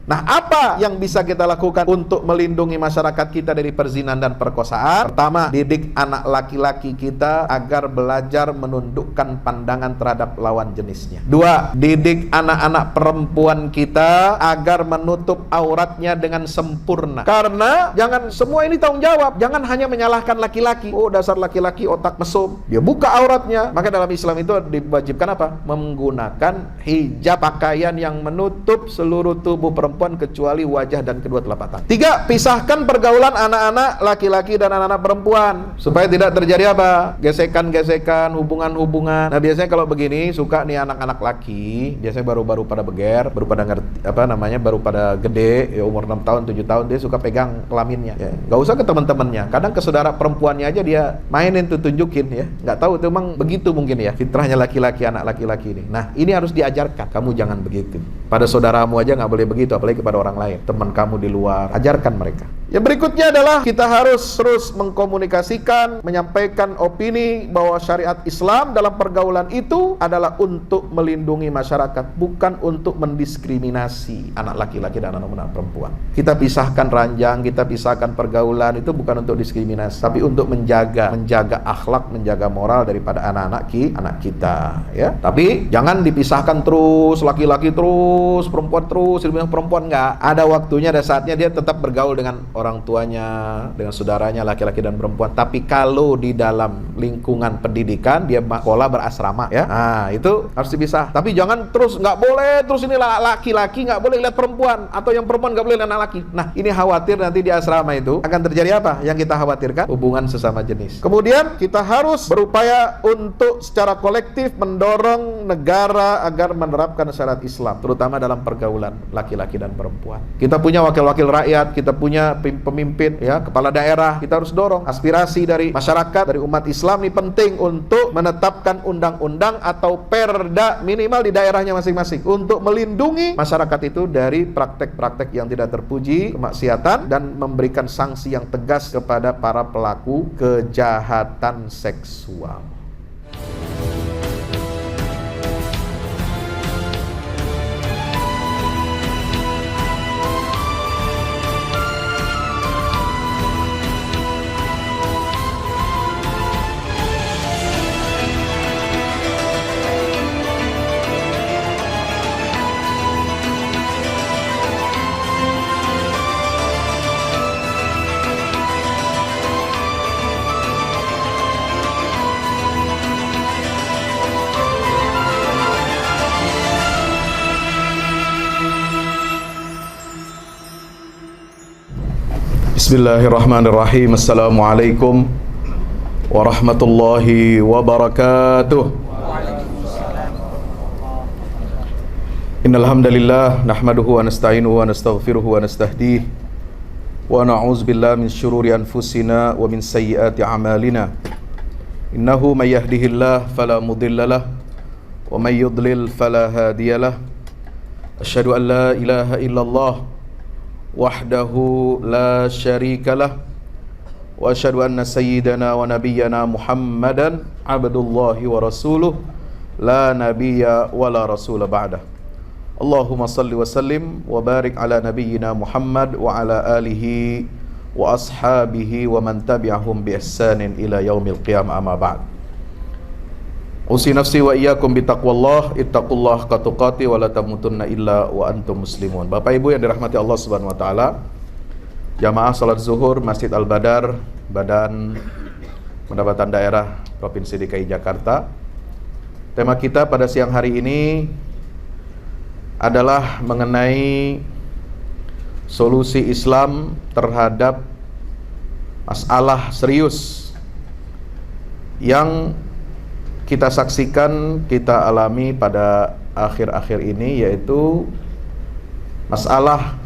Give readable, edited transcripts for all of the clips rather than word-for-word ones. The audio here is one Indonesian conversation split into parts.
Nah, apa yang bisa kita lakukan untuk melindungi masyarakat kita dari perzinahan dan perkosaan? Pertama, didik anak laki-laki kita agar belajar menundukkan pandangan terhadap lawan jenisnya. Dua, didik anak-anak perempuan kita agar menutup auratnya dengan sempurna. Karena jangan semua ini tanggung jawab, jangan hanya menyalahkan laki-laki. Oh, dasar laki-laki otak mesum, dia buka auratnya. Maka dalam Islam itu diwajibkan apa? Menggunakan hijab, pakaian yang menutup seluruh tubuh perempuan kecuali wajah dan kedua telapak tangan. Tiga, pisahkan pergaulan anak-anak laki-laki dan anak-anak perempuan supaya tidak terjadi apa? Gesekan-gesekan, hubungan-hubungan. Nah, biasanya kalau begini suka nih anak-anak laki, biasanya baru-baru pada beger, baru pada ngerti baru pada gede, ya umur 6 tahun, 7 tahun dia suka pegang kelaminnya. Ya, nggak usah ke teman-temannya. Kadang ke saudara perempuannya aja dia mainin tuh, tunjukin ya. Nggak tahu itu emang begitu mungkin ya. Fitrahnya laki-laki, anak laki-laki ini. Nah, ini harus diajarkan. Kamu jangan begitu. Pada saudaramu aja nggak boleh begitu, apalagi kepada orang lain, teman kamu di luar. Ajarkan mereka. Yang berikutnya adalah kita harus terus mengkomunikasikan, menyampaikan opini bahwa syariat Islam dalam pergaulan itu adalah untuk melindungi masyarakat, bukan untuk mendiskriminasi anak laki-laki dan anak perempuan. Kita pisahkan ranjang, kita pisahkan pergaulan, itu bukan untuk diskriminasi, tapi untuk menjaga akhlak, menjaga moral daripada anak kita, ya. Tapi jangan dipisahkan terus, laki-laki terus, perempuan terus, perempuan enggak. Ada waktunya, ada saatnya dia tetap bergaul dengan orang tuanya, dengan saudaranya laki-laki dan perempuan. Tapi kalau di dalam lingkungan pendidikan dia sekolah berasrama, ya, nah itu harus dipisah. Tapi jangan terus, nggak boleh terus ini laki-laki nggak boleh lihat perempuan, atau yang perempuan nggak boleh lihat anak laki. Nah, ini khawatir nanti di asrama itu akan terjadi apa? Yang kita khawatirkan, hubungan sesama jenis. Kemudian kita harus berupaya untuk secara kolektif mendorong negara agar menerapkan syariat Islam, terutama dalam pergaulan laki-laki dan perempuan. Kita punya wakil-wakil rakyat, kita punya pemimpin, ya, kepala daerah. Kita harus dorong aspirasi dari masyarakat, dari umat Islam ini penting untuk menetapkan undang-undang atau perda minimal di daerahnya masing-masing untuk melindungi masyarakat itu dari praktek-praktek yang tidak terpuji, kemaksiatan, dan memberikan sanksi yang tegas kepada para pelaku kejahatan seksual. Bismillahirrahmanirrahim. Assalamualaikum warahmatullahi wabarakatuh. Innal hamdalillah nahmaduhu wa nasta'inuhu wa nastaghfiruhu wa nastahdihi wa na'udzu billahi min syururi anfusina wa min sayyiati a'malina. Innahu may yahdihillahu fala mudhillalah wa may yudlil fala hadiyalah. Asyhadu an la ilaha illallah wahdahu la syarikalah wa asyhadu anna sayyidana wa nabiyyana Muhammadan abdullahi wa rasuluh la nabiyya wa la rasula ba'dah. Allahumma salli wa sallim wa barik ala nabiyyina Muhammad wa ala alihi wa ashabihi wa man tabi'ahum bi ihsanin ila yaumil qiyamah, amma ba'd. Usi nafsi wa iyyakum bitaqwallah, ittaqullah katuqati wa la tamutunna illa wa antum muslimun. Bapak Ibu yang dirahmati Allah Subhanahu wa taala, jamaah salat zuhur Masjid Al-Badar, Badan Pendapatan Daerah Provinsi DKI Jakarta. Tema kita pada siang hari ini adalah mengenai solusi Islam terhadap masalah serius yang kita saksikan, kita alami pada akhir-akhir ini, yaitu masalah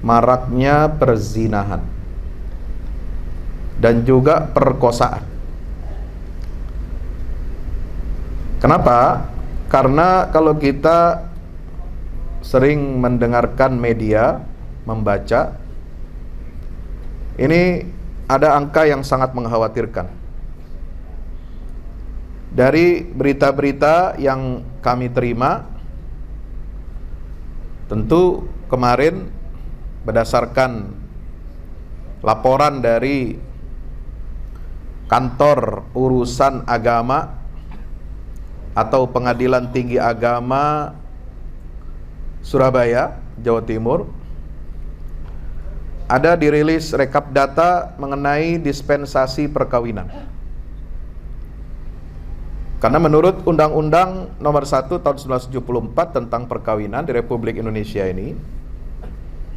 maraknya perzinahan dan juga perkosaan. Kenapa? Karena kalau kita sering mendengarkan media, membaca, ini ada angka yang sangat mengkhawatirkan. Dari berita-berita yang kami terima, tentu kemarin berdasarkan laporan dari Kantor Urusan Agama atau Pengadilan Tinggi Agama Surabaya, Jawa Timur, ada dirilis rekap data mengenai dispensasi perkawinan. Karena menurut Undang-Undang Nomor 1 Tahun 1974 tentang perkawinan di Republik Indonesia ini,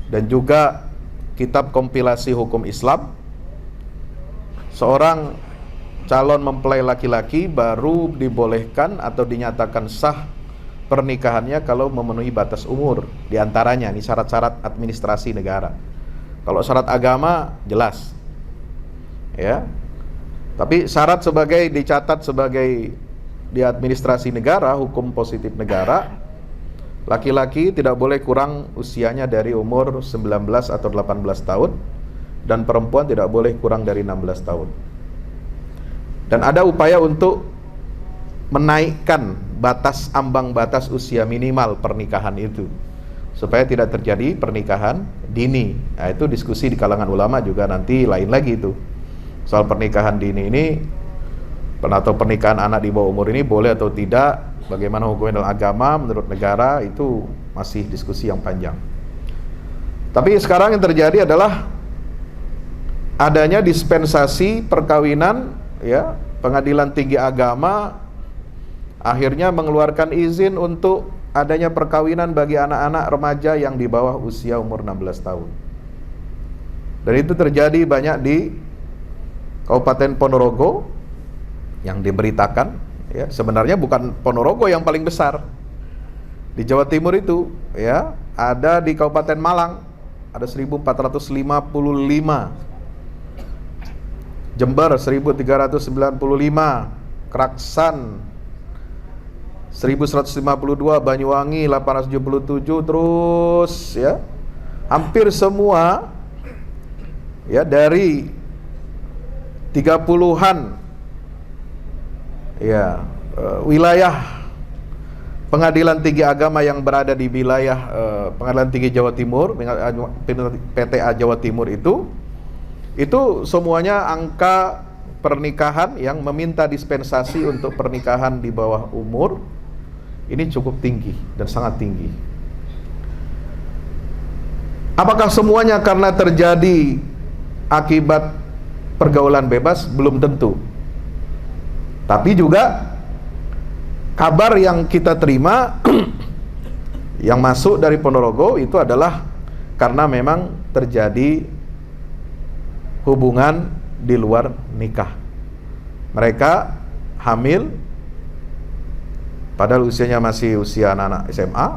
dan juga Kitab Kompilasi Hukum Islam, seorang calon mempelai laki-laki baru dibolehkan atau dinyatakan sah pernikahannya kalau memenuhi batas umur. Di antaranya ini syarat-syarat administrasi negara. Kalau syarat agama jelas, ya. Tapi syarat sebagai dicatat sebagai di administrasi negara, hukum positif negara, laki-laki tidak boleh kurang usianya dari umur 19 atau 18 tahun, dan perempuan tidak boleh kurang dari 16 tahun. Dan ada upaya untuk menaikkan ambang batas usia minimal pernikahan itu, supaya tidak terjadi pernikahan dini. Nah, itu diskusi di kalangan ulama juga nanti lain lagi itu. Soal pernikahan dini ini, atau pernikahan anak di bawah umur ini boleh atau tidak, bagaimana hukumnya dalam agama, menurut negara, itu masih diskusi yang panjang. Tapi sekarang yang terjadi adalah adanya dispensasi perkawinan, ya. Pengadilan Tinggi Agama akhirnya mengeluarkan izin untuk adanya perkawinan bagi anak-anak remaja yang di bawah usia umur 16 tahun. Dan itu terjadi banyak di Kabupaten Ponorogo yang diberitakan, ya. Sebenarnya bukan Ponorogo yang paling besar. Di Jawa Timur itu, ya, ada di Kabupaten Malang ada 1455, Jember 1395, Keraksan 1152, Banyuwangi 877, terus ya hampir semua ya dari 30-an ya wilayah Pengadilan Tinggi Agama yang berada di wilayah Pengadilan Tinggi Jawa Timur, PTA Jawa Timur itu semuanya angka pernikahan yang meminta dispensasi untuk pernikahan di bawah umur ini cukup tinggi dan sangat tinggi. Apakah semuanya karena terjadi akibat pergaulan bebas? Belum tentu. Tapi juga kabar yang kita terima yang masuk dari Ponorogo itu adalah karena memang terjadi hubungan di luar nikah. Mereka hamil padahal usianya masih usia anak-anak SMA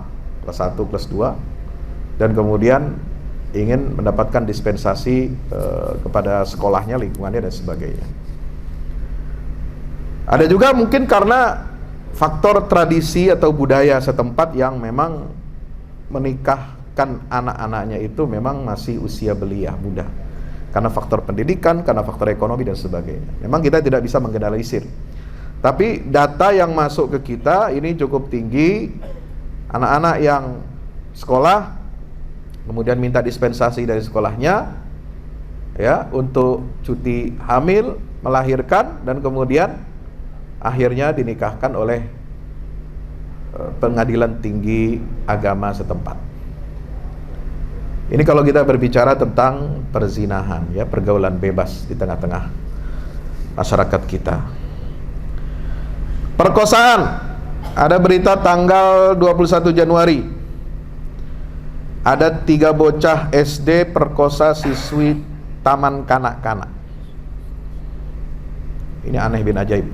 kelas 1, kelas 2, dan kemudian ingin mendapatkan dispensasi kepada sekolahnya, lingkungannya, dan sebagainya. Ada juga mungkin karena faktor tradisi atau budaya setempat yang memang menikahkan anak-anaknya itu memang masih usia belia, muda. Karena faktor pendidikan, karena faktor ekonomi, dan sebagainya. Memang kita tidak bisa menggeneralisir. Tapi data yang masuk ke kita ini cukup tinggi. Anak-anak yang sekolah, kemudian minta dispensasi dari sekolahnya, ya, untuk cuti hamil, melahirkan, dan kemudian akhirnya dinikahkan oleh Pengadilan Tinggi Agama setempat. Ini kalau kita berbicara tentang perzinahan, ya, pergaulan bebas di tengah-tengah masyarakat kita. Perkosaan, ada berita tanggal 21 Januari. Ada 3 bocah SD perkosa siswi taman kanak-kanak. Ini aneh bin ajaib.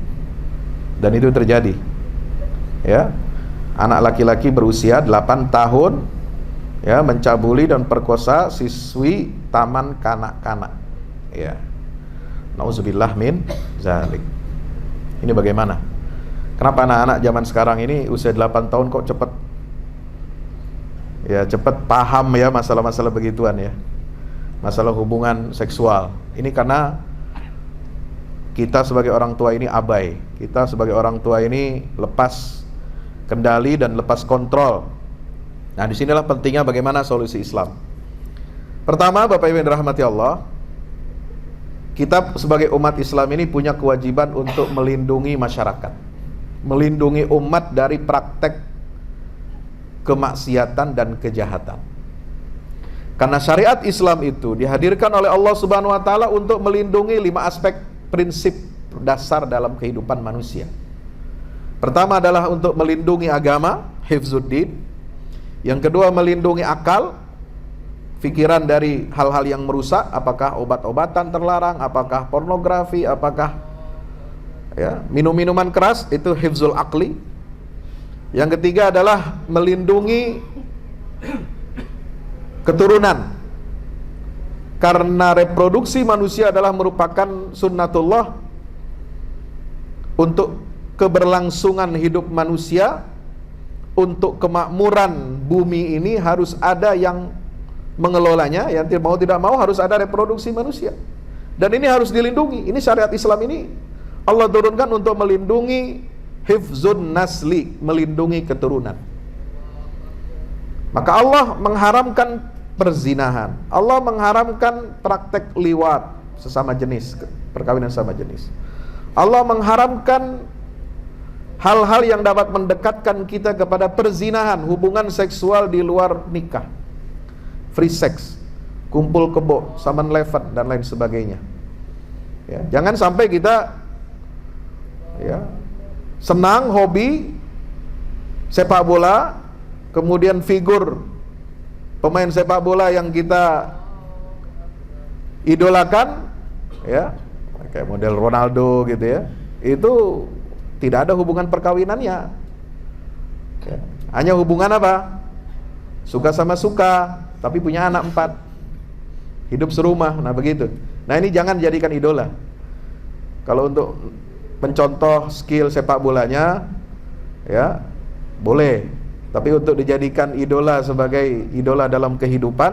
Dan itu terjadi. Ya. Anak laki-laki berusia 8 tahun ya mencabuli dan perkosa siswi taman kanak-kanak. Ya. Nauzubillah min zalik. Ini bagaimana? Kenapa anak-anak zaman sekarang ini usia 8 tahun kok cepat paham ya masalah-masalah begituan ya. Masalah hubungan seksual. Ini karena kita sebagai orang tua ini abai. Kita sebagai orang tua ini lepas kendali dan lepas kontrol Nah, disinilah pentingnya bagaimana solusi Islam. Pertama, Bapak Ibu yang dirahmati Allah, kita sebagai umat Islam ini punya kewajiban untuk melindungi masyarakat, melindungi umat dari praktek kemaksiatan dan kejahatan. Karena syariat Islam itu dihadirkan oleh Allah Subhanahu wa taala untuk melindungi 5 aspek prinsip dasar dalam kehidupan manusia. Pertama adalah untuk melindungi agama, hifzuddin. Yang kedua, melindungi akal, pikiran dari hal-hal yang merusak, apakah obat-obatan terlarang, apakah pornografi, apakah minum-minuman keras, itu hifzul akli. Yang ketiga adalah melindungi keturunan, karena reproduksi manusia adalah merupakan sunnatullah untuk keberlangsungan hidup manusia. Untuk kemakmuran bumi ini harus ada yang mengelolanya, yang mau tidak mau harus ada reproduksi manusia, dan ini harus dilindungi. Ini syariat Islam ini Allah turunkan untuk melindungi hifzun nasli, melindungi keturunan. Maka Allah mengharamkan perzinahan, Allah mengharamkan praktek liwat sesama jenis, perkawinan sama jenis. Allah mengharamkan hal-hal yang dapat mendekatkan kita kepada perzinahan, hubungan seksual di luar nikah, free sex, kumpul kebo, 7-Eleven dan lain sebagainya. Ya, jangan sampai kita senang hobi sepak bola, kemudian figur pemain sepak bola yang kita idolakan, kayak model Ronaldo gitu ya, itu tidak ada hubungan perkawinannya. Hanya hubungan apa? Suka sama suka, tapi punya anak 4, hidup serumah, nah begitu. Nah ini jangan jadikan idola. Kalau untuk mencontoh skill sepak bolanya, boleh. Tapi untuk dijadikan idola sebagai idola dalam kehidupan,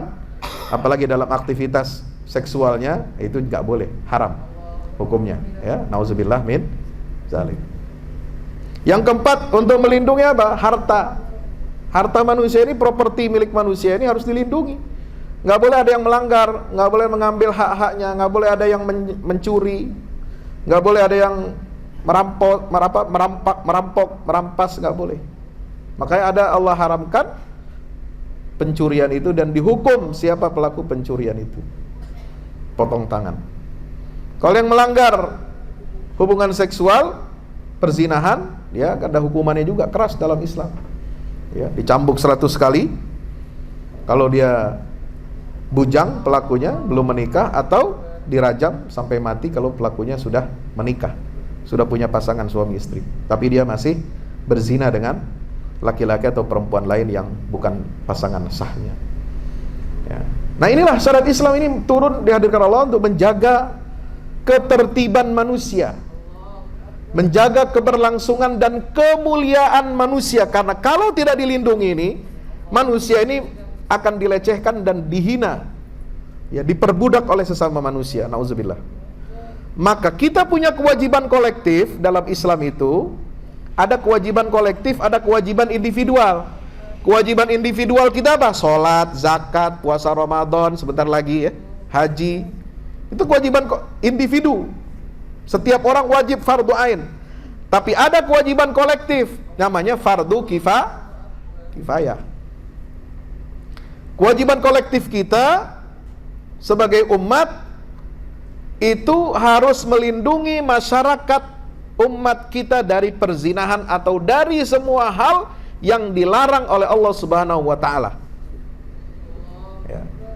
apalagi dalam aktivitas seksualnya, itu nggak boleh, haram hukumnya. Nauzubillah min zalik. Yang keempat, untuk melindungi apa? Harta manusia ini, properti milik manusia ini harus dilindungi. Nggak boleh ada yang melanggar, nggak boleh mengambil hak-haknya, nggak boleh ada yang mencuri, nggak boleh ada yang merampas, nggak boleh. Makanya ada Allah haramkan pencurian itu, dan dihukum siapa pelaku pencurian itu, potong tangan. Kalau yang melanggar hubungan seksual, perzinahan, ada hukumannya juga keras dalam Islam. Dicambuk 100 kali kalau dia bujang pelakunya belum menikah, atau dirajam sampai mati kalau pelakunya sudah menikah, sudah punya pasangan suami istri, tapi dia masih berzina dengan laki-laki atau perempuan lain yang bukan pasangan sahnya. Nah inilah syariat Islam ini turun, dihadirkan Allah untuk menjaga ketertiban manusia, menjaga keberlangsungan dan kemuliaan manusia. Karena kalau tidak dilindungi ini, manusia ini akan dilecehkan dan dihina, diperbudak oleh sesama manusia, nauzubillah. Maka kita punya kewajiban kolektif dalam Islam itu. Ada kewajiban kolektif, ada kewajiban individual. Kewajiban individual kita apa? Sholat, zakat, puasa Ramadan, sebentar lagi haji. Itu kewajiban individu. Setiap orang wajib fardu ain. Tapi ada kewajiban kolektif, namanya fardu kifayah. Kewajiban kolektif kita sebagai umat itu harus melindungi masyarakat umat kita dari perzinahan atau dari semua hal yang dilarang oleh Allah Subhanahu wa taala.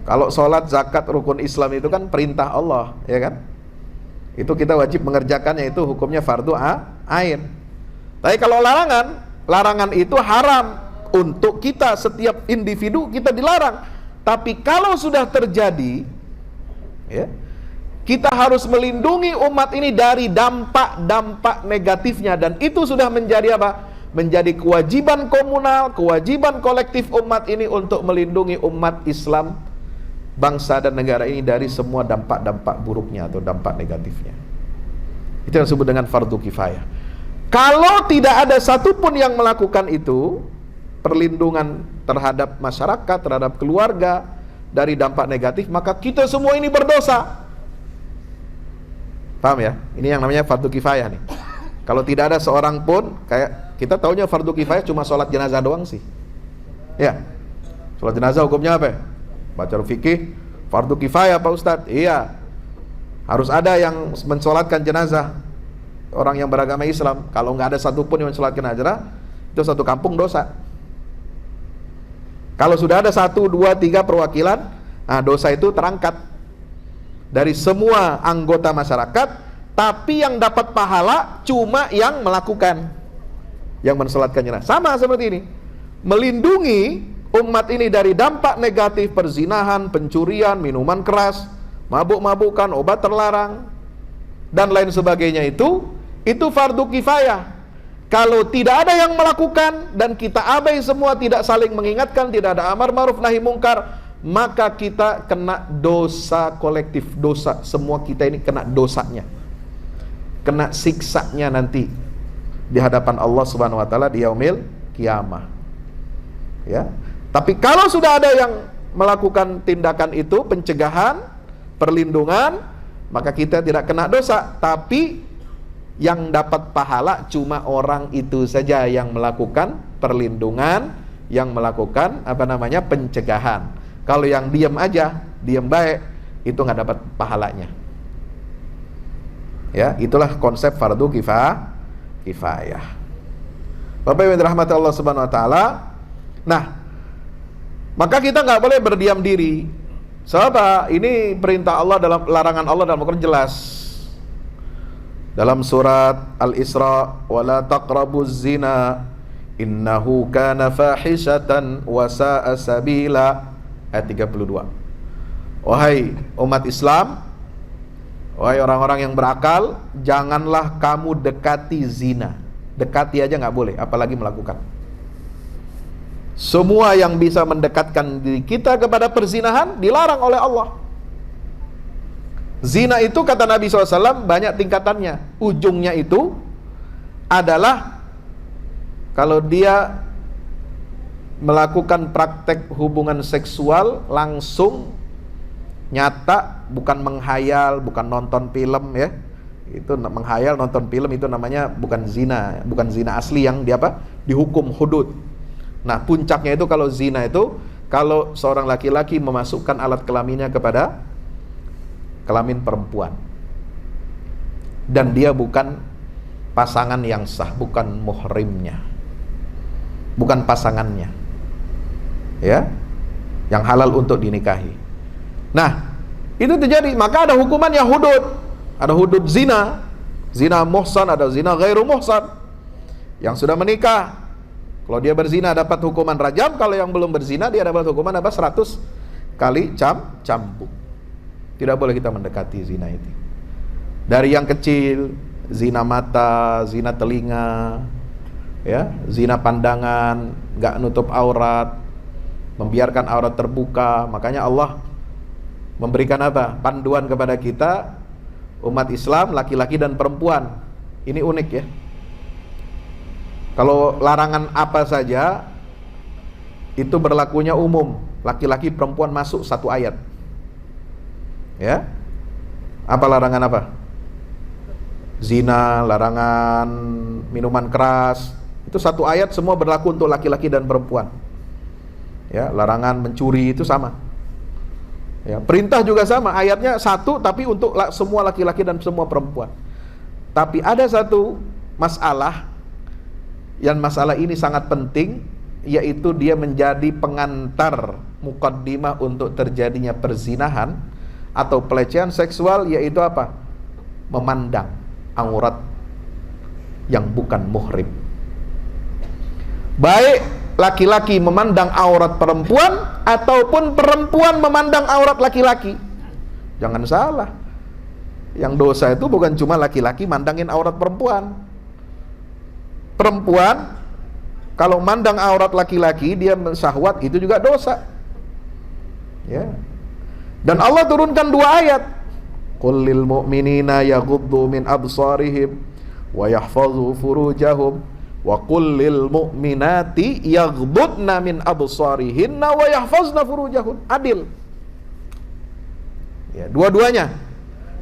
Kalau sholat, zakat, rukun Islam itu kan perintah Allah, kan? Itu kita wajib mengerjakannya, itu hukumnya fardu ain. Tapi kalau larangan itu haram untuk kita, setiap individu kita dilarang. Tapi kalau sudah terjadi, kita harus melindungi umat ini dari dampak-dampak negatifnya, dan itu sudah menjadi apa? Menjadi kewajiban komunal, kewajiban kolektif umat ini untuk melindungi umat Islam, bangsa dan negara ini dari semua dampak-dampak buruknya atau dampak negatifnya. Itu yang disebut dengan fardu kifayah. Kalau tidak ada satupun yang melakukan itu, perlindungan terhadap masyarakat, terhadap keluarga dari dampak negatif, maka kita semua ini berdosa. Paham ya? Ini yang namanya fardu kifayah nih. Kalau tidak ada seorang pun, kayak kita taunya fardu kifayah cuma sholat jenazah doang sih. Ya, sholat jenazah hukumnya apa? Baca fikih, fardu kifayah Pak Ustadz. Iya, harus ada yang mensolatkan jenazah orang yang beragama Islam. Kalau nggak ada satupun yang mensolatkan jenazah, itu satu kampung dosa. Kalau sudah ada 1, 2, 3 perwakilan, nah dosa itu terangkat dari semua anggota masyarakat, tapi yang dapat pahala cuma yang melakukan, yang mensolatkan jenazah. Sama seperti ini, melindungi umat ini dari dampak negatif perzinahan, pencurian, minuman keras, mabuk-mabukan, obat terlarang, dan lain sebagainya. Itu fardu kifayah. Kalau tidak ada yang melakukan dan kita abai semua, tidak saling mengingatkan, tidak ada amar ma'ruf nahi mungkar, maka kita kena dosa kolektif. Dosa, semua kita ini kena dosanya, kena siksanya nanti di hadapan Allah Subhanahu wa taala di yaumil kiamah. Ya. Tapi kalau sudah ada yang melakukan tindakan itu, pencegahan, perlindungan, maka kita tidak kena dosa, tapi yang dapat pahala cuma orang itu saja yang melakukan perlindungan, yang melakukan pencegahan. Kalau yang diam aja, diam baik, itu nggak dapat pahalanya. Ya, itulah konsep fardu kifayah. Bapak Ibu rahmati Allah Subhanahu wa taala. Nah, maka kita nggak boleh berdiam diri. Sebab ini perintah Allah, dalam larangan Allah dalam Al-Quran jelas. Dalam surat Al-Isra, wala taqrabuz zina innahu kana fahishatan wa sa'a sabila, ayat 32. Wahai umat Islam, wahai orang-orang yang berakal, janganlah kamu dekati zina. Dekati aja nggak boleh, apalagi melakukan. Semua yang bisa mendekatkan diri kita kepada perzinahan dilarang oleh Allah. Zina itu kata Nabi SAW banyak tingkatannya. Ujungnya itu adalah kalau dia melakukan praktek hubungan seksual langsung nyata, bukan menghayal, bukan nonton film ya. Itu menghayal, nonton film itu namanya bukan zina, bukan zina asli yang dihukum hudud. Nah, puncaknya itu kalau zina itu kalau seorang laki-laki memasukkan alat kelaminnya kepada kelamin perempuan dan dia bukan pasangan yang sah, bukan muhrimnya, bukan pasangannya, ya, yang halal untuk dinikahi. Nah, itu terjadi, maka ada hukuman yang hudud. Ada hudud zina, zina muhsan, ada zina ghairu muhsan. Yang sudah menikah, kalau dia berzina dapat hukuman rajam, kalau yang belum berzina dia dapat hukuman 100 kali cambuk. Tidak boleh kita mendekati zina itu. Dari yang kecil, zina mata, zina telinga, ya, zina pandangan, nggak nutup aurat, membiarkan aurat terbuka. Makanya Allah memberikan panduan kepada kita umat Islam, laki-laki dan perempuan. Ini unik ya. Kalau larangan apa saja itu berlakunya umum, laki-laki perempuan masuk satu ayat. Ya, apa larangan apa? Zina, larangan minuman keras, itu satu ayat semua berlaku untuk laki-laki dan perempuan. Ya, larangan mencuri itu sama. Ya, perintah juga sama, ayatnya satu tapi untuk semua laki-laki dan semua perempuan. Tapi ada satu masalah, yang masalah ini sangat penting, yaitu dia menjadi pengantar muqaddimah untuk terjadinya perzinahan atau pelecehan seksual, yaitu apa? Memandang aurat yang bukan muhrim. Baik laki-laki memandang aurat perempuan ataupun perempuan memandang aurat laki-laki. Jangan salah, yang dosa itu bukan cuma laki-laki mandangin aurat perempuan. Perempuan kalau mandang aurat laki-laki, dia syahwat, itu juga dosa. Ya. Dan Allah turunkan 2 ayat. Qul lil mu'minina yaghuddu min absarihim wa yahfazu furujahum Wa qul lil mu'minati yaghdudna min absarihinna wa yahfazna furujahun. Adil. Ya, dua-duanya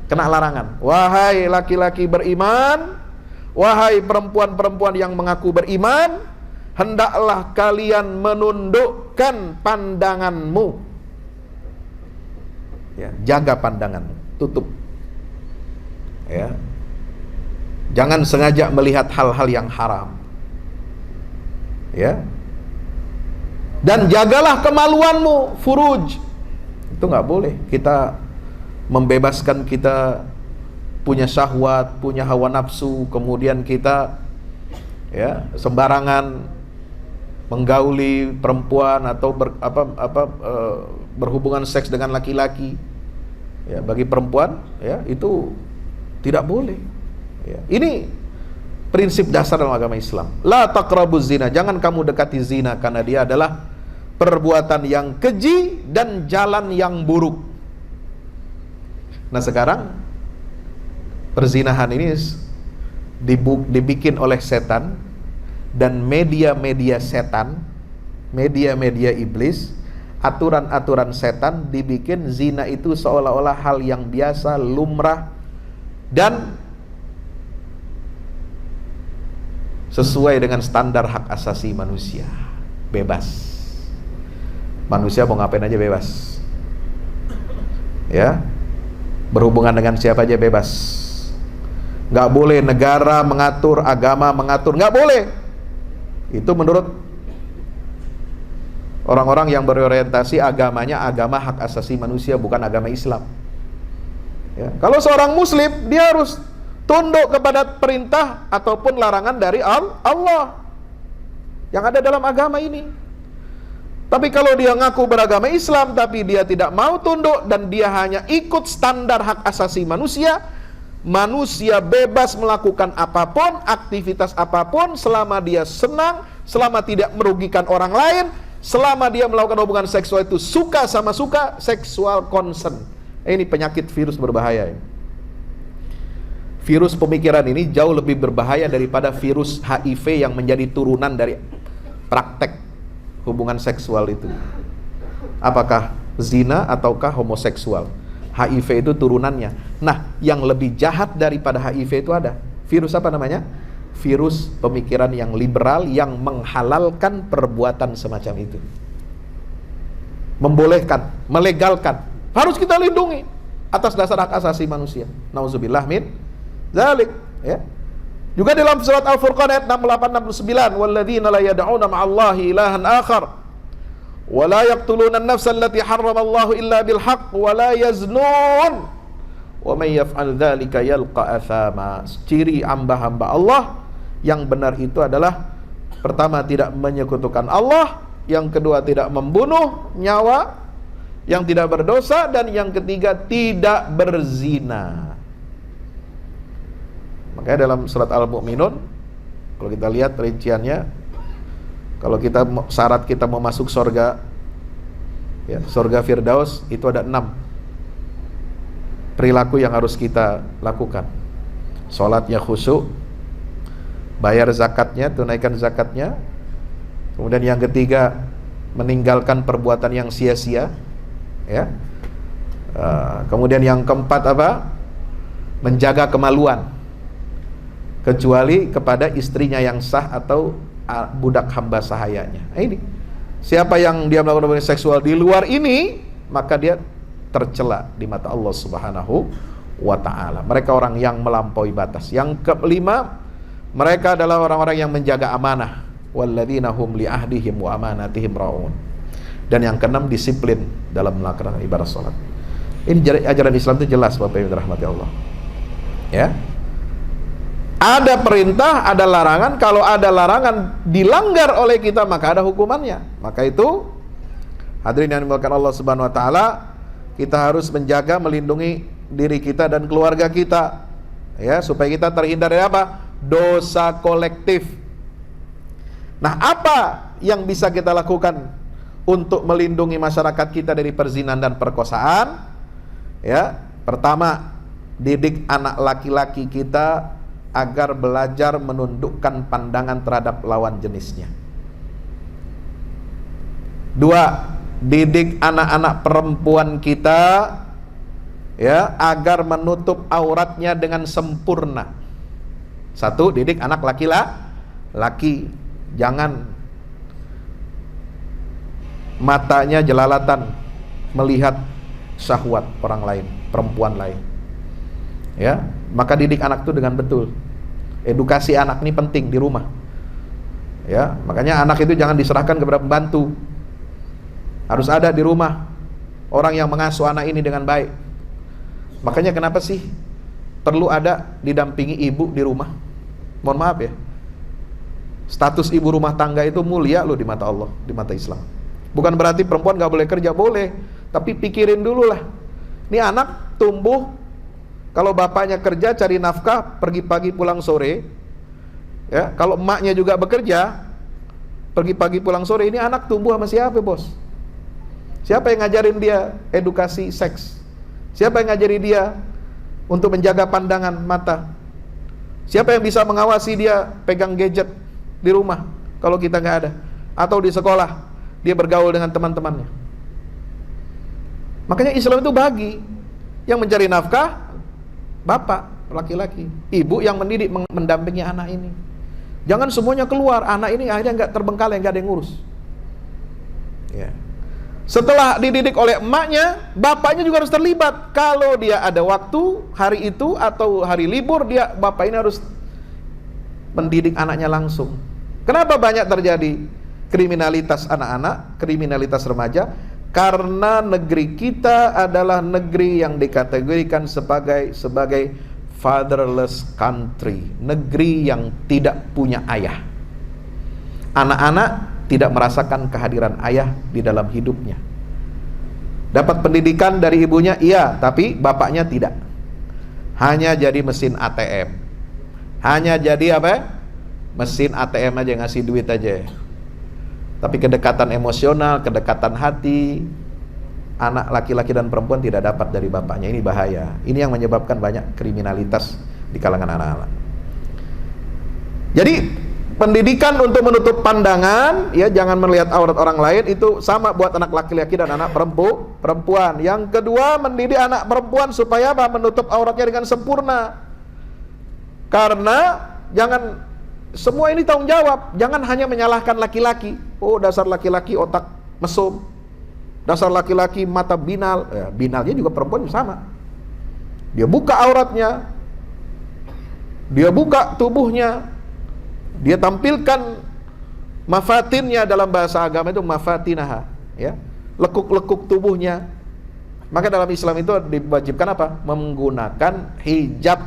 kena larangan. Wahai laki-laki beriman, wahai perempuan-perempuan yang mengaku beriman, hendaklah kalian menundukkan pandanganmu. Ya, jaga pandangan, tutup. Ya. Jangan sengaja melihat hal-hal yang haram. Ya. Dan jagalah kemaluanmu, furuj. Itu nggak boleh. Kita membebaskan, kita punya syahwat, punya hawa nafsu, kemudian kita sembarangan menggauli perempuan atau berhubungan seks dengan laki-laki. Ya, bagi perempuan, ya, itu tidak boleh. Ya. Ini prinsip dasar dalam agama Islam. La taqrabuz zina, jangan kamu dekati zina, karena dia adalah perbuatan yang keji dan jalan yang buruk. Nah, sekarang perzinahan ini dibikin oleh setan dan media-media setan, media-media iblis, aturan-aturan setan dibikin zina itu seolah-olah hal yang biasa, lumrah, dan sesuai dengan standar hak asasi manusia, bebas. Manusia mau ngapain aja bebas. Ya, berhubungan dengan siapa aja bebas. Nggak boleh negara mengatur, agama mengatur, nggak boleh. Itu menurut orang-orang yang berorientasi agamanya agama hak asasi manusia, bukan agama Islam. Ya. Kalau seorang muslim, dia harus tunduk kepada perintah ataupun larangan dari Allah yang ada dalam agama ini. Tapi kalau dia ngaku beragama Islam tapi dia tidak mau tunduk dan dia hanya ikut standar hak asasi manusia, manusia bebas melakukan apapun, aktivitas apapun, selama dia senang, selama tidak merugikan orang lain, selama dia melakukan hubungan seksual itu suka sama suka, sexual consent. Ini penyakit virus berbahaya ini. Virus pemikiran ini jauh lebih berbahaya daripada virus HIV yang menjadi turunan dari praktek hubungan seksual itu. Apakah zina ataukah homoseksual? HIV itu turunannya. Nah, yang lebih jahat daripada HIV itu ada. Virus apa namanya? Virus pemikiran yang liberal yang menghalalkan perbuatan semacam itu. Membolehkan, melegalkan. Harus kita lindungi atas dasar hak asasi manusia. Nauzubillah min zalik, ya. Juga dalam surat Al-Furqan ayat 68-69, walladzina la yad'una ma'allahi ilahan akhar wa la yaqtuluna an-nafsa allati harramallahu illa bil haqq wa la yaznun wa may yaf'al dzalika yalqa athama. Ciri hamba-hamba Allah yang benar itu adalah pertama tidak menyekutukan Allah, yang kedua tidak membunuh nyawa yang tidak berdosa, dan yang ketiga tidak berzina. Makanya dalam surat Al-Mu'minun, kalau kita lihat rinciannya, kalau kita syarat kita mau masuk surga, ya, surga Firdaus, itu ada 6 perilaku yang harus kita lakukan. Sholatnya khusyuk, bayar zakatnya, tunaikan zakatnya. Kemudian yang ketiga, meninggalkan perbuatan yang sia-sia, ya. Kemudian yang keempat apa? Menjaga kemaluan, kecuali kepada istrinya yang sah atau budak hamba sahayanya. Ini siapa yang dia melakukan hubungan seksual di luar ini, maka dia tercela di mata Allah Subhanahu wa ta'ala. Mereka orang yang melampaui batas. Yang kelima, mereka adalah orang-orang yang menjaga amanah. Walladzina hum li ahdihim wa amanatihim ra'un. Dan yang keenam, disiplin dalam melaksanakan ibadah salat. Ini ajaran Islam itu jelas, Bapak Ibu dirahmati Allah. Ya. Ada perintah, ada larangan. Kalau ada larangan dilanggar oleh kita, maka ada hukumannya. Maka itu, hadirin yang dimuliakan Allah Subhanahu wa taala, kita harus menjaga, melindungi diri kita dan keluarga kita, ya, supaya kita terhindar dari apa? Dosa kolektif. Nah, apa yang bisa kita lakukan untuk melindungi masyarakat kita dari perzinahan dan perkosaan? Ya, pertama, didik anak laki-laki kita agar belajar menundukkan pandangan terhadap lawan jenisnya. 2, didik anak-anak perempuan kita ya agar menutup auratnya dengan sempurna. 1, didik anak laki-laki, jangan matanya jelalatan melihat syahwat orang lain, perempuan lain. Ya, maka didik anak itu dengan betul. Edukasi anak ini penting di rumah. Ya, makanya anak itu jangan diserahkan kepada pembantu. Harus ada di rumah orang yang mengasuh anak ini dengan baik. Makanya kenapa sih perlu ada didampingi ibu di rumah? Mohon maaf ya, status ibu rumah tangga itu mulia loh di mata Allah, di mata Islam. Bukan berarti perempuan gak boleh kerja, boleh. Tapi pikirin dulu lah, ini anak tumbuh, kalau bapaknya kerja cari nafkah, pergi pagi pulang sore ya, kalau emaknya juga bekerja, pergi pagi pulang sore, ini anak tumbuh sama siapa bos? Siapa yang ngajarin dia edukasi seks? Siapa yang ngajarin dia untuk menjaga pandangan mata? Siapa yang bisa mengawasi dia pegang gadget di rumah kalau kita nggak ada? Atau di sekolah dia bergaul dengan teman-temannya. Makanya Islam itu bagi yang mencari nafkah bapak laki-laki, ibu yang mendidik, mendampingi anak ini. Jangan semuanya keluar, anak ini akhirnya nggak terbengkalai, nggak ada yang ngurus. Ya. Setelah dididik oleh emaknya, bapaknya juga harus terlibat. Kalau dia ada waktu hari itu atau hari libur, bapak ini harus mendidik anaknya langsung. Kenapa banyak terjadi kriminalitas anak-anak, kriminalitas remaja? Karena negeri kita adalah negeri yang dikategorikan sebagai fatherless country, negeri yang tidak punya ayah. Anak-anak tidak merasakan kehadiran ayah di dalam hidupnya. Dapat pendidikan dari ibunya, iya, tapi bapaknya tidak. Hanya jadi mesin ATM. Hanya jadi apa? Mesin ATM aja, ngasih duit aja. Tapi kedekatan emosional, kedekatan hati, anak laki-laki dan perempuan tidak dapat dari bapaknya. Ini bahaya. Ini yang menyebabkan banyak kriminalitas di kalangan anak-anak. Jadi pendidikan untuk menutup pandangan, ya, jangan melihat aurat orang lain, itu sama buat anak laki-laki dan anak perempuan. Yang kedua, mendidik anak perempuan supaya apa? Menutup auratnya dengan sempurna. Karena jangan semua ini tanggung jawab, jangan hanya menyalahkan laki-laki. Oh, dasar laki-laki otak mesum, dasar laki-laki mata binal. Ya, binalnya juga perempuan sama. Dia buka auratnya, dia buka tubuhnya, dia tampilkan mafatinnya, dalam bahasa agama itu mafatinaha, ya, lekuk-lekuk tubuhnya. Maka dalam Islam itu diwajibkan apa? Menggunakan hijab,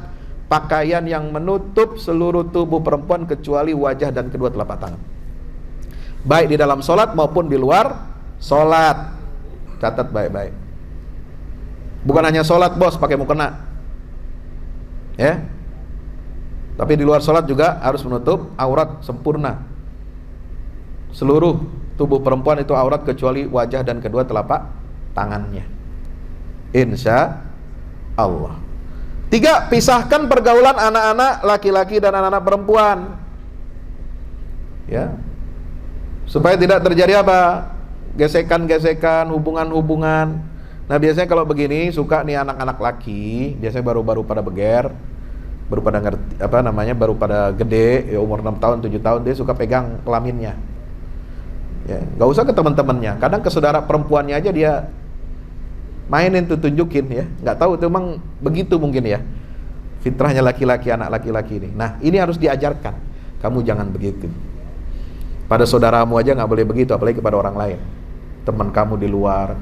pakaian yang menutup seluruh tubuh perempuan kecuali wajah dan kedua telapak tangan, baik di dalam sholat maupun di luar sholat. Catat baik-baik, bukan hanya sholat bos pakai mukena, ya, tapi di luar sholat juga harus menutup aurat sempurna. Seluruh tubuh perempuan itu aurat kecuali wajah dan kedua telapak tangannya, insya Allah. 3, pisahkan pergaulan anak-anak laki-laki dan anak-anak perempuan, ya, supaya tidak terjadi apa? Gesekan-gesekan, hubungan-hubungan. Nah, biasanya kalau begini suka nih anak-anak laki, biasanya baru-baru pada beger, baru pada ngerti apa namanya, baru pada gede, ya, umur 6 tahun, 7 tahun, dia suka pegang kelaminnya. Ya, nggak usah ke teman-temannya, kadang ke saudara perempuannya aja dia mainin tuh, tunjukin, ya. Nggak tahu itu emang begitu mungkin, ya, fitrahnya laki-laki, anak laki-laki ini. Nah, ini harus diajarkan. Kamu jangan begitu. Pada saudaramu aja nggak boleh begitu, apalagi kepada orang lain. Teman kamu di luar,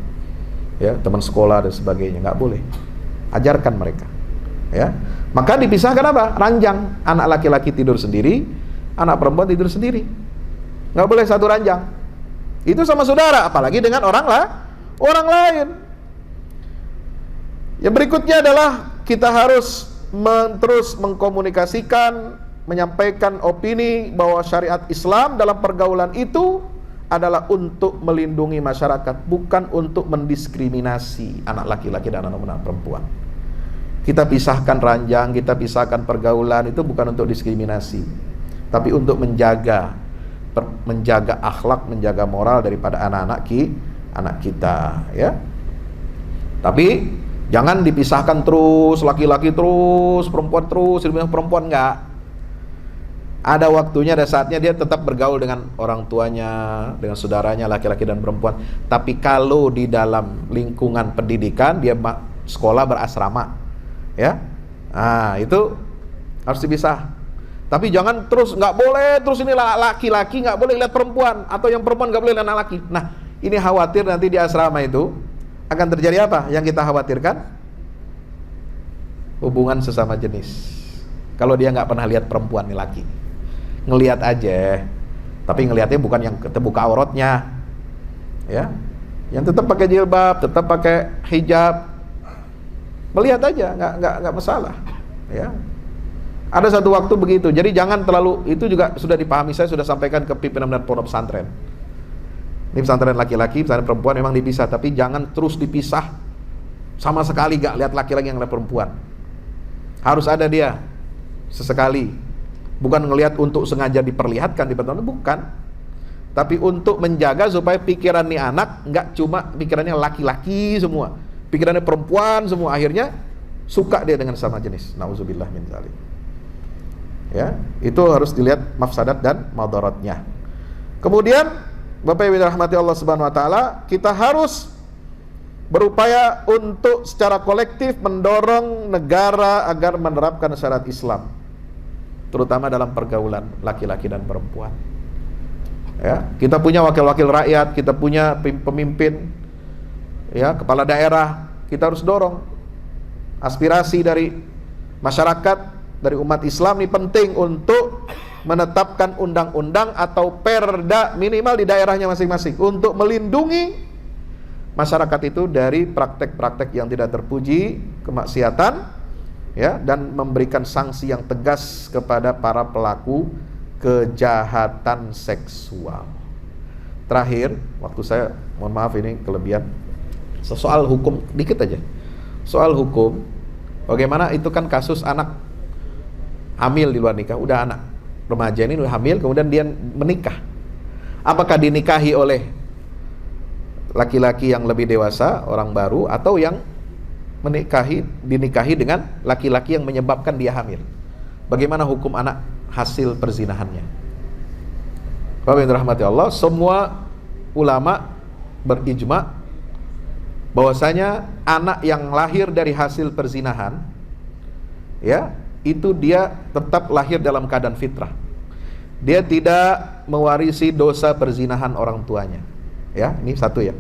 ya, teman sekolah dan sebagainya, nggak boleh. Ajarkan mereka, ya. Maka dipisahkan apa? Ranjang. Anak laki-laki tidur sendiri, anak perempuan tidur sendiri. Nggak boleh satu ranjang. Itu sama saudara, apalagi dengan orang lain. Yang berikutnya adalah kita harus terus mengkomunikasikan, menyampaikan opini bahwa syariat Islam dalam pergaulan itu adalah untuk melindungi masyarakat, bukan untuk mendiskriminasi anak laki-laki dan anak perempuan. Kita pisahkan ranjang, kita pisahkan pergaulan, itu bukan untuk diskriminasi, tapi untuk menjaga akhlak, menjaga moral daripada anak kita, ya. Tapi jangan dipisahkan terus, laki-laki terus, perempuan terus, perempuan enggak. Ada waktunya, ada saatnya dia tetap bergaul dengan orang tuanya, dengan saudaranya, laki-laki dan perempuan. Tapi kalau di dalam lingkungan pendidikan, dia sekolah berasrama, ya, nah itu harus dipisah. Tapi jangan terus, nggak boleh terus, ini laki-laki nggak boleh lihat perempuan, atau yang perempuan nggak boleh lihat anak laki. Nah, ini khawatir nanti di asrama itu akan terjadi apa? Yang kita khawatirkan, hubungan sesama jenis. Kalau dia nggak pernah lihat perempuan nih, laki, ngelihat aja, tapi ngelihatnya bukan yang terbuka auratnya, ya, yang tetap pakai jilbab, tetap pakai hijab, melihat aja, nggak masalah, ya. Ada satu waktu begitu, jadi jangan terlalu, itu juga sudah dipahami, saya sudah sampaikan ke pimpinan dan pondok pesantren. Ini pesantren laki-laki, pesantren perempuan memang dipisah, tapi jangan terus dipisah sama sekali, gak lihat laki-laki yang lihat perempuan. Harus ada dia sesekali. Bukan ngelihat untuk sengaja diperlihatkan di pertemuan, bukan. Tapi untuk menjaga supaya pikiran nih anak nggak cuma pikirannya laki-laki semua, pikirannya perempuan semua, akhirnya suka dia dengan sama jenis. Nauzubillah min dzalik. Ya, itu harus dilihat mafsadat dan madaratnya. Kemudian, Bapak Ibu dirahmati Allah Subhanahu wa taala, kita harus berupaya untuk secara kolektif mendorong negara agar menerapkan syariat Islam, terutama dalam pergaulan laki-laki dan perempuan. Ya, kita punya wakil-wakil rakyat, kita punya pemimpin, ya, kepala daerah, kita harus dorong aspirasi dari masyarakat, dari umat Islam ini penting untuk menetapkan undang-undang atau perda minimal di daerahnya masing-masing untuk melindungi masyarakat itu dari praktek-praktek yang tidak terpuji, kemaksiatan, ya, dan memberikan sanksi yang tegas kepada para pelaku kejahatan seksual. Terakhir, waktu saya, mohon maaf ini kelebihan, soal hukum dikit aja. Soal hukum, bagaimana itu kan kasus anak hamil di luar nikah, udah anak remaja ini udah hamil, kemudian dia menikah. Apakah dinikahi oleh laki-laki yang lebih dewasa, orang baru, atau yang dinikahi dengan laki-laki yang menyebabkan dia hamil? Bagaimana hukum anak hasil perzinahannya? Bapak yang dirahmati Allah, semua ulama berijma bahwasanya anak yang lahir dari hasil perzinahan, ya, itu dia tetap lahir dalam keadaan fitrah. Dia tidak mewarisi dosa perzinahan orang tuanya. Ya, ini satu ya.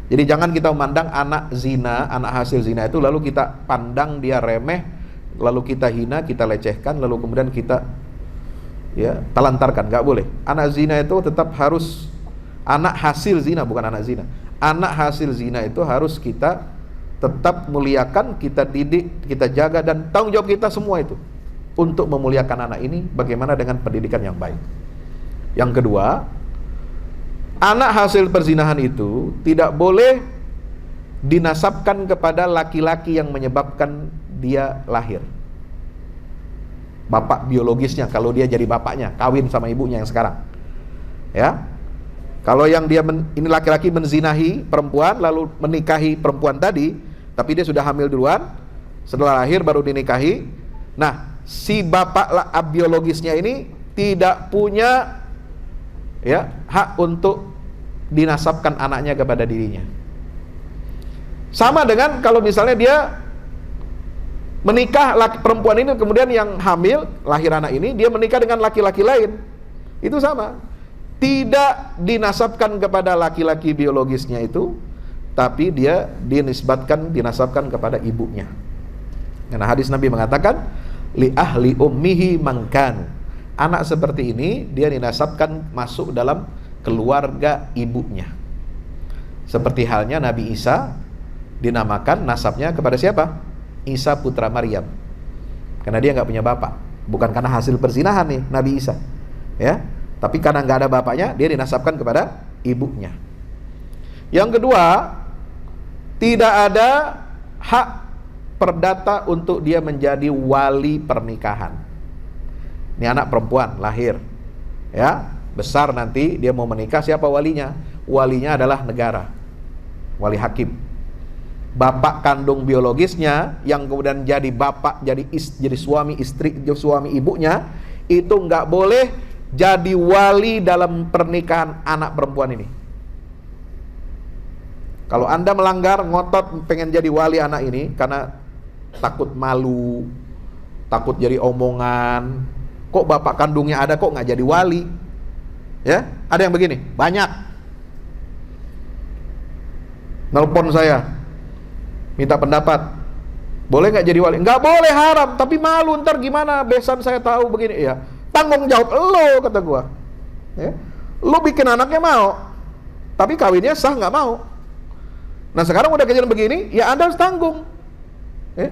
Jadi jangan kita memandang anak zina, anak hasil zina itu lalu kita pandang dia remeh, lalu kita hina, kita lecehkan, lalu kemudian kita, ya, telantarkan. Nggak boleh. Anak zina itu tetap harus anak hasil zina, bukan anak zina. Anak hasil zina itu harus kita tetap muliakan, kita didik, kita jaga, dan tanggung jawab kita semua itu untuk memuliakan anak ini bagaimana dengan pendidikan yang baik. Yang kedua, anak hasil perzinahan itu tidak boleh dinasabkan kepada laki-laki yang menyebabkan dia lahir. Bapak biologisnya, kalau dia jadi bapaknya, kawin sama ibunya yang sekarang. Ya. Kalau yang dia ini laki-laki menzinahi perempuan lalu menikahi perempuan tadi, tapi dia sudah hamil duluan, setelah lahir baru dinikahi. Nah, si bapak biologisnya ini tidak punya, ya, hak untuk dinasabkan anaknya kepada dirinya. Sama dengan kalau misalnya dia menikah perempuan ini, kemudian yang hamil lahir anak ini dia menikah dengan laki-laki lain, itu sama, tidak dinasabkan kepada laki-laki biologisnya itu, tapi dia dinasabkan kepada ibunya. Karena hadis Nabi mengatakan li ahli ummihi mangkan, anak seperti ini dia dinasabkan masuk dalam keluarga ibunya. Seperti halnya Nabi Isa dinamakan nasabnya kepada siapa? Isa putra Maryam. Karena dia nggak punya bapak, bukan karena hasil perzinahan nih Nabi Isa, ya, tapi karena nggak ada bapaknya dia dinasabkan kepada ibunya. Yang kedua, tidak ada hak perdata untuk dia menjadi wali pernikahan. Ini anak perempuan lahir, ya, besar nanti dia mau menikah, siapa walinya? Walinya adalah negara, wali hakim. Bapak kandung biologisnya yang kemudian jadi bapak, jadi suami istri, suami ibunya, itu nggak boleh jadi wali dalam pernikahan anak perempuan ini. Kalau Anda melanggar, ngotot pengen jadi wali anak ini karena takut malu, takut jadi omongan, kok bapak kandungnya ada kok nggak jadi wali, ya, ada yang begini, banyak. Nelpon saya, minta pendapat, boleh nggak jadi wali? Nggak boleh, haram, tapi malu, ntar gimana besan saya tahu begini, ya. Tanggung jawab lo, kata gua, ya. Lo bikin anaknya mau, tapi kawinnya sah nggak mau. Nah sekarang udah kejadian begini, ya Anda harus tanggung, ya.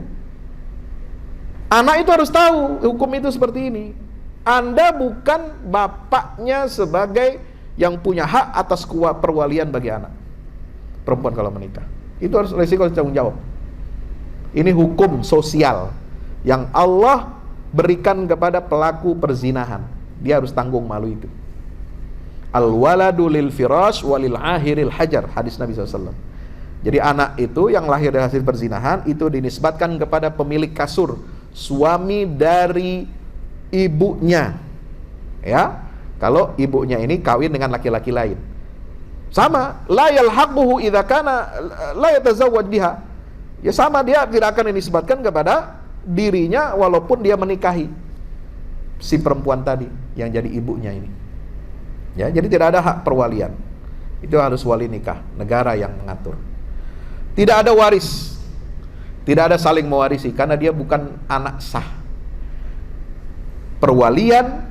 Anak itu harus tahu hukum itu seperti ini. Anda bukan bapaknya sebagai yang punya hak atas perwalian bagi anak perempuan kalau menikah. Itu harus resiko tanggung jawab. Ini hukum sosial yang Allah berikan kepada pelaku perzinahan. Dia harus tanggung malu itu. Al-waladu lil firash walil ahiril hajar, hadis Nabi SAW. Jadi anak itu yang lahir dari hasil perzinahan itu dinisbatkan kepada pemilik kasur, suami dari ibunya, ya. Kalau ibunya ini kawin dengan laki-laki lain, sama, la yalhaquhu idza kana la yatazawwaj biha. Ya sama, dia tidak akan dinisbatkan kepada dirinya walaupun dia menikahi si perempuan tadi yang jadi ibunya ini. Ya, jadi tidak ada hak perwalian. Itu harus wali nikah, negara yang mengatur. Tidak ada waris. Tidak ada saling mewarisi karena dia bukan anak sah. Perwalian,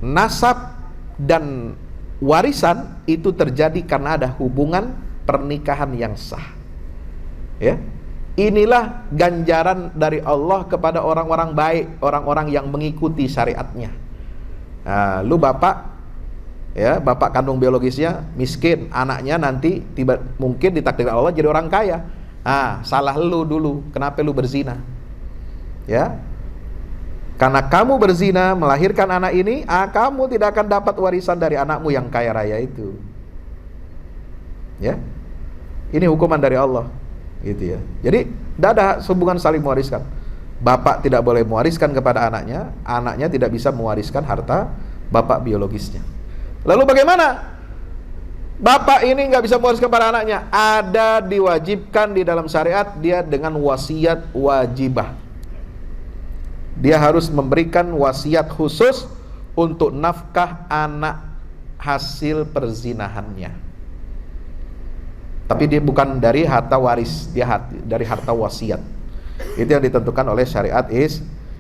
nasab dan warisan itu terjadi karena ada hubungan pernikahan yang sah. Ya. Inilah ganjaran dari Allah kepada orang-orang baik, orang-orang yang mengikuti syariatnya. Nah, lu bapak, ya, bapak kandung biologisnya miskin, anaknya nanti mungkin ditakdirkan Allah jadi orang kaya. Salah lu dulu, kenapa lu berzina? Ya. Karena kamu berzina melahirkan anak ini, kamu tidak akan dapat warisan dari anakmu yang kaya raya itu. Ya. Ini hukuman dari Allah. Gitu ya. Jadi tidak ada hubungan saling mewariskan. Bapak tidak boleh mewariskan kepada anaknya, anaknya tidak bisa mewariskan harta bapak biologisnya. Lalu bagaimana? Bapak ini nggak bisa mewariskan kepada anaknya. Ada diwajibkan di dalam syariat dia dengan wasiat wajibah. Dia harus memberikan wasiat khusus untuk nafkah anak hasil perzinahannya. Tapi dia bukan dari harta waris, dia dari harta wasiat. Itu yang ditentukan oleh syariat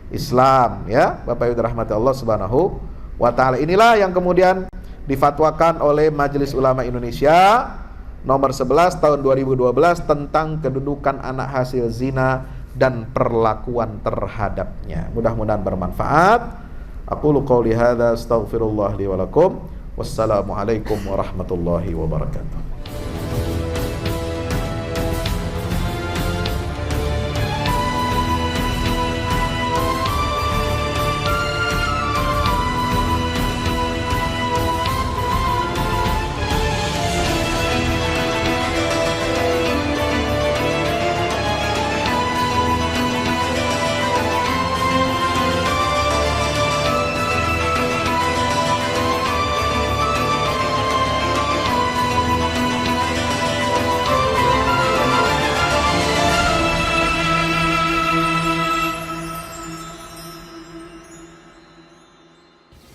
Islam, ya. Bapak Ibu rahmati Allah Subhanahu wa taala. Inilah yang kemudian difatwakan oleh Majelis Ulama Indonesia nomor 11 tahun 2012 tentang kedudukan anak hasil zina dan perlakuan terhadapnya. Mudah-mudahan bermanfaat. Aqulu qouli hadza astaghfirullah li wa lakum. Wassalamualaikum warahmatullahi wabarakatuh.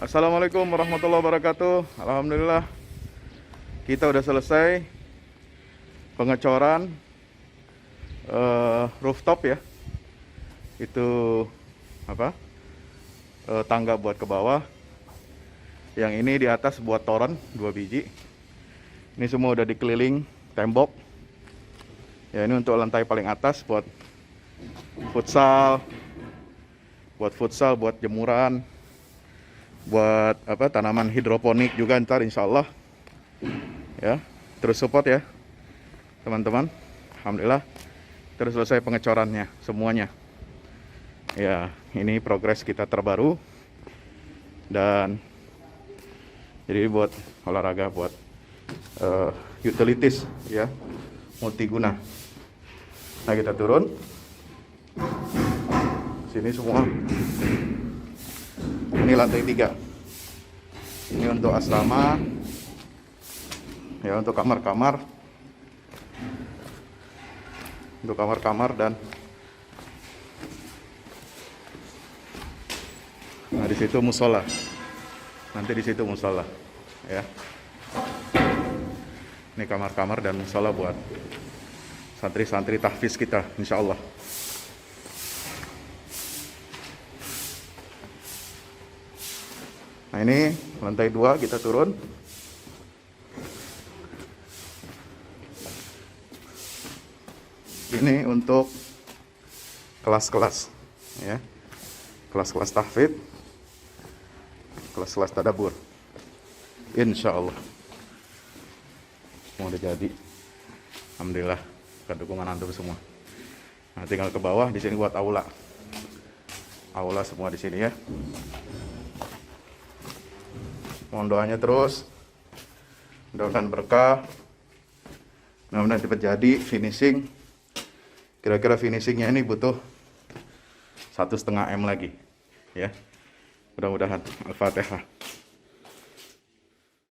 Assalamualaikum warahmatullahi wabarakatuh. Alhamdulillah kita udah selesai pengecoran rooftop ya. Itu apa? Tangga buat ke bawah. Yang ini di atas buat toren 2 biji. Ini semua udah dikeliling tembok. Ya, ini untuk lantai paling atas buat futsal, buat jemuran, buat apa, tanaman hidroponik juga ntar insya Allah ya. Terus support ya teman-teman. Alhamdulillah terus selesai pengecorannya semuanya. Ya, ini progres kita terbaru. Dan jadi buat olahraga, buat utilities ya, multiguna. Nah, kita turun sini semua. Ini lantai 3. Ini untuk asrama ya, untuk kamar-kamar, dan nah di situ musola. Nanti di situ musola ya. Ini kamar-kamar dan musola buat santri-santri tahfiz kita, insya Allah. Nah, ini lantai 2 kita turun. Ini untuk kelas-kelas ya. Kelas-kelas tahfidz, kelas-kelas tadabbur. Insya Allah semua udah jadi. Alhamdulillah, ke dukungan antum semua. Nah, tinggal ke bawah, di sini buat aula. Aula semua di sini ya. Mohon doanya terus, mudah-mudahan berkah, mudah-mudahan cepat jadi finishing. Kira-kira finishingnya ini butuh 1,5 M lagi ya. Mudah-mudahan. Al-Fatihah.